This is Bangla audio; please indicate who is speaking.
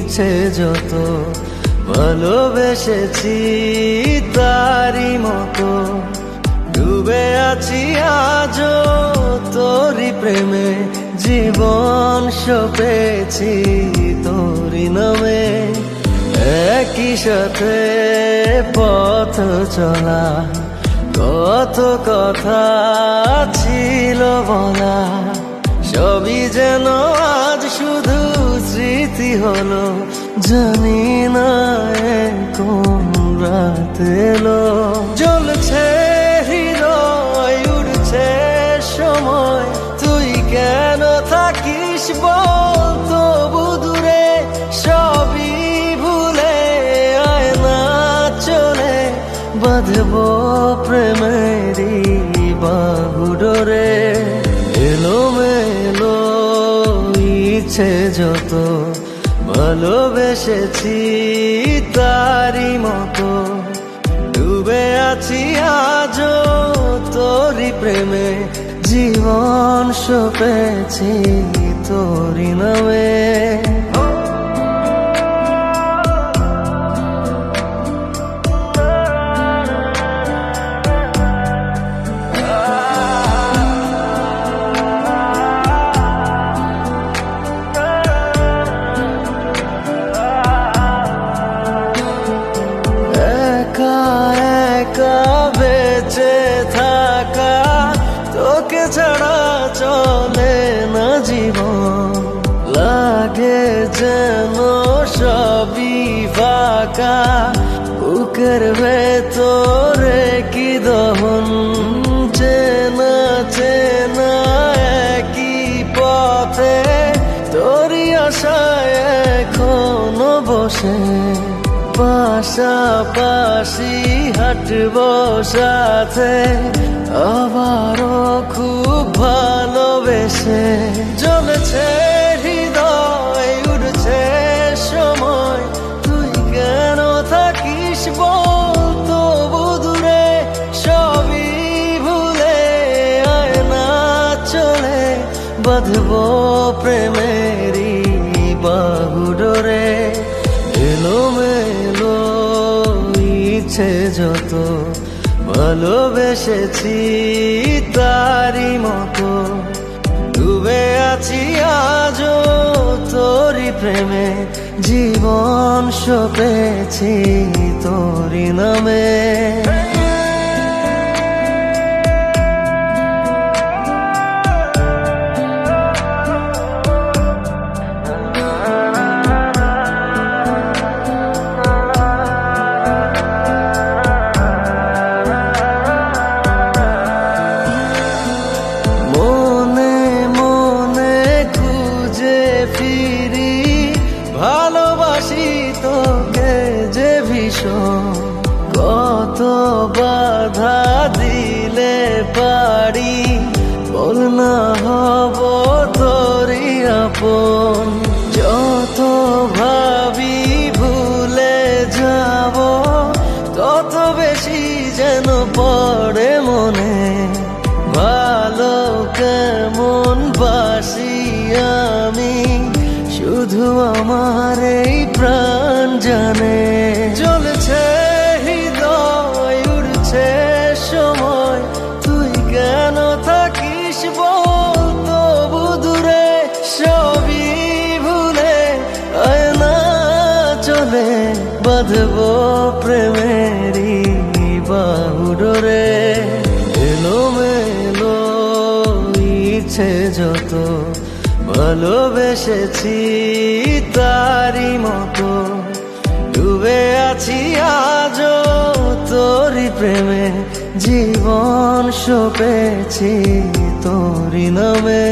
Speaker 1: ইচ্ছে যত ভালোবেসেছি তারি মতো ডুবে আছি আজও তোরি প্রেমে জীবন সপেছি তোরি নামে একই সাথে পথ চলা কত কথা ছিল বলা সবই যেন আজ শুধু স্মৃতি হলো জানি না কোন রাত এলো জ্বলছে হৃদয় উড়ছে সময় তুই কেন থাকিস বল তবু দূরে সবই ভুলে আয় না চলে বাঁধব প্রেমেরই বাহুডোরে এলোমেলো ইচ্ছে যত ভালোবেসেছি তারি মতো ডুবে আছি আজও তোরি প্রেমে জীবন সপেছি তোরি নামে বেঁচে থাকা তোকে ছাড়া চলে না জীবন লাগে যেন সবই ফাঁকা বুকের ভেতরে কি দহন চেনা চেনা একই পথে তোরই আশায় এখনো বসে পাশাপাশি হাঁটব সাথে আবারও খুব ভালোবেসে জ্বলছে হৃদয় উড়ছে সময় তুই কেন থাকিস বল তবু দূরে সবই ভুলে আয় না চলে বাঁধব প্রেমেরই বাহুডোরে এলোমেলো ইচ্ছে যত ভালোবেসেছি তারি মতো ডুবে আছি আজও তোরি প্রেমে জীবন সপেছি তোরি নামে ভালোবাসি তোকে যে ভীষণ কত বাধা দিলে পারি বল না হব তোরই আপন যত ভাবি ভুলে যাব তত বেশি যেন পড়ে মনে ভালো কেমন বাসি আমি শুধু আমার এই প্রাণ জানে জ্বলছে হৃদয় উড়ছে সময় তুই কেন থাকিস বল তবু দূরে সবই ভুলে আয় না চলে বাঁধব প্রেমেরই বাহুডোরে এলোমেলো ইচ্ছে যত ভালোবেসেছি তারি মতো ডুবে আছি আজও তোরি প্রেমে জীবন সপেছি তোরি নামে।